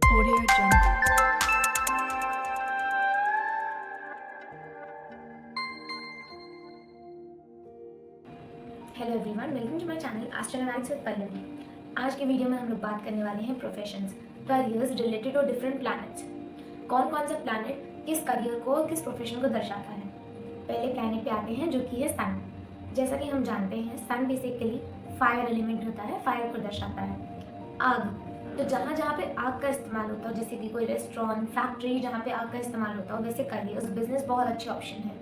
Audio Jungle. Hello everyone, welcome to my channel astronomics with Pallavi. आज के video में हम लोग बात करने वाले हैं professions, careers related to different planets. कौन कौन सा प्लैनेट किस करियर को और किस प्रोफेशन को दर्शाता है। पहले प्लैनेट पे आते हैं जो कि है सन। जैसा कि हम जानते हैं सन बेसिकली फायर एलिमेंट होता है, फायर को दर्शाता है। आग, तो जहाँ जहाँ पे आग का इस्तेमाल होता हो, जैसे कि कोई रेस्टोरेंट, फैक्ट्री जहाँ पे आग का इस्तेमाल होता हो, वैसे करियर्स बिजनेस बहुत अच्छे ऑप्शन है।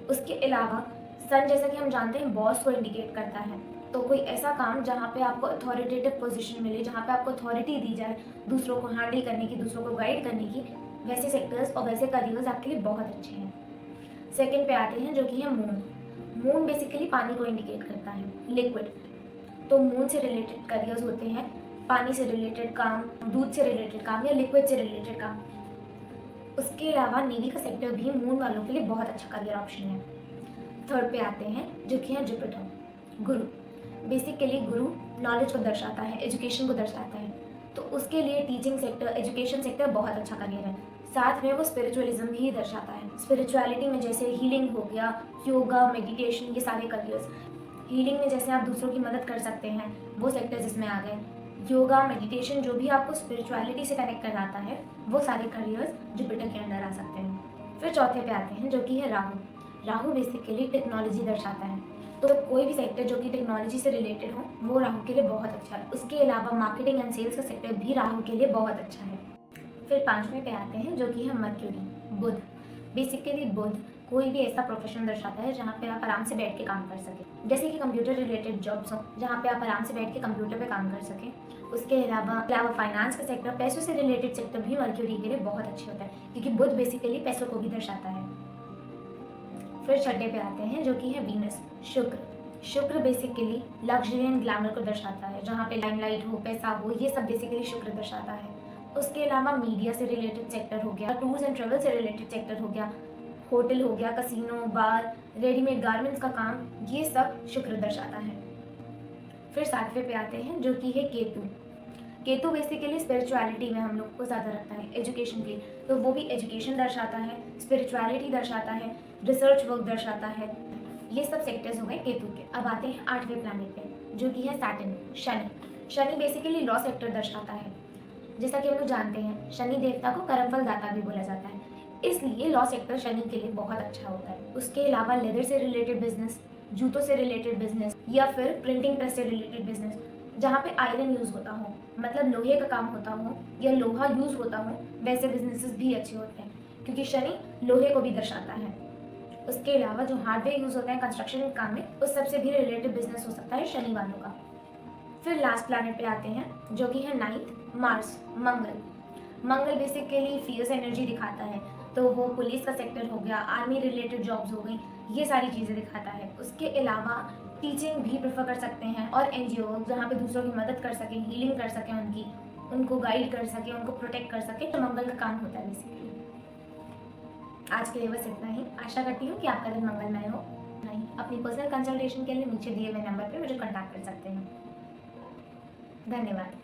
उसके अलावा सन जैसा कि हम जानते हैं बॉस को इंडिकेट करता है, तो कोई ऐसा काम जहाँ पे आपको अथॉरिटेटिव पोजीशन मिले, जहाँ पे आपको अथॉरिटी दी जाए दूसरों को हैंडल करने की, दूसरों को गाइड करने की, वैसे सेक्टर्स और वैसे करियर्स आपके लिए बहुत अच्छे हैं। सेकंड पे आते हैं जो कि है मून। मून बेसिकली पानी को इंडिकेट करता है, लिक्विड। तो मून से रिलेटेड करियर्स होते हैं पानी से रिलेटेड काम, दूध से रिलेटेड काम या लिक्विड से रिलेटेड काम। उसके अलावा नेवी का सेक्टर भी मून वालों के लिए बहुत अच्छा करियर ऑप्शन है। थर्ड पे आते हैं जो कि है जुपिटर, गुरु। बेसिकली गुरु नॉलेज को दर्शाता है, एजुकेशन को दर्शाता है, तो उसके लिए टीचिंग सेक्टर, एजुकेशन सेक्टर बहुत अच्छा करियर है। साथ में वो स्पिरिचुअलिज्म भी दर्शाता है। स्पिरिचुअलिटी में जैसे हीलिंग हो गया, योगा, मेडिटेशन, ये सारे करियर्स। हीलिंग में जैसे आप दूसरों की मदद कर सकते हैं, वो सेक्टर्स इसमें आ गए। योगा, मेडिटेशन, जो भी आपको स्पिरिचुअलिटी से कनेक्ट कराता है, वो सारे करियर्स जुपिटर के अंडर आ सकते हैं। फिर चौथे पे आते हैं जो कि है राहु। राहु बेसिकली टेक्नोलॉजी दर्शाता है, तो कोई भी सेक्टर जो कि टेक्नोलॉजी से रिलेटेड हो वो राहु के लिए बहुत अच्छा है। उसके अलावा मार्केटिंग एंड सेल्स का सेक्टर भी राहु के लिए बहुत अच्छा है। फिर पांचवें पे आते हैं जो कि है मर्क्यूरी, बुध। बेसिकली बुध कोई भी ऐसा प्रोफेशन दर्शाता है जहाँ पे आप आराम से बैठ के काम कर सकें, जैसे कि कंप्यूटर रिलेटेड जॉब्स हो जहाँ पे आप आराम से बैठ के कंप्यूटर पे काम कर सकें। उसके अलावा फाइनेंस का सेक्टर, पैसों से रिलेटेड सेक्टर भी मर्क्यूरी के लिए बहुत अच्छे होता है, क्योंकि बुध बेसिकली पैसों को भी दर्शाता है। फिर छठे पे आते हैं जो कि है वीनस, शुक्र। शुक्र बेसिकली लग्जरी एंड ग्लैमर को दर्शाता है, जहाँ पे लाइमलाइट हो, पैसा हो, ये सब बेसिकली शुक्र दर्शाता है। उसके अलावा मीडिया से रिलेटेड सेक्टर हो गया, टूर्स एंड ट्रेवल से रिलेटेड सेक्टर हो गया, होटल हो गया, कसिनो, बार, रेडीमेड गारमेंट्स का काम, ये सब शुक्र दर्शाता है। फिर सातवें पे आते हैं जो कि है केतु। केतु बेसिकली स्पिरिचुअलिटी में हम लोग को ज़्यादा रखता है, एजुकेशन के, तो वो भी एजुकेशन दर्शाता है, स्पिरिचुअलिटी दर्शाता है, रिसर्च वर्क दर्शाता है। ये सब सेक्टर्स हो गए केतु के। अब आते हैं आठवें प्लैनेट पे जो कि है Saturn, Shani. Shani basically law sector दर्शाता है। जैसा कि हम लोग जानते हैं शनि देवता को कर्मफल दाता भी बोला जाता है, इसलिए लॉ सेक्टर शनि के लिए बहुत अच्छा होता है। उसके अलावा लेदर से रिलेटेड बिजनेस, जूतों से रिलेटेड बिजनेस, या फिर प्रिंटिंग प्रेस से रिलेटेड बिजनेस जहाँ पे आयरन यूज होता हो, मतलब लोहे का काम होता हो या लोहा यूज होता हो, वैसे बिजनेसेस भी अच्छे होते हैं, क्योंकि शनि लोहे को भी दर्शाता है। उसके अलावा जो हार्डवेयर यूज होता है कंस्ट्रक्शन के काम में, उस सबसे भी रिलेटेड बिजनेस हो सकता है शनि वालों का। फिर लास्ट प्लैनेट पे आते हैं जो कि है नाइन्थ, मार्स, मंगल। मंगल बेसिकली फियर्स एनर्जी दिखाता है, तो वो पुलिस का सेक्टर हो गया, आर्मी रिलेटेड जॉब्स हो गई, ये सारी चीज़ें दिखाता है। उसके अलावा टीचिंग भी प्रेफर कर सकते हैं, और एनजीओ जहाँ पे दूसरों की मदद कर सकें, हीलिंग कर सकें उनकी, उनको गाइड कर सकें, उनको प्रोटेक्ट कर सकें, तो मंगल का काम होता है बेसिकली। आज के लिए बस इतना ही। आशा करती हूँ कि आपका दिन मंगलमय हो। नहीं, अपनी पर्सनल कंसल्टेशन के लिए नीचे दिए हुए नंबर पर मुझे कॉन्टैक्ट कर सकते हैं। धन्यवाद।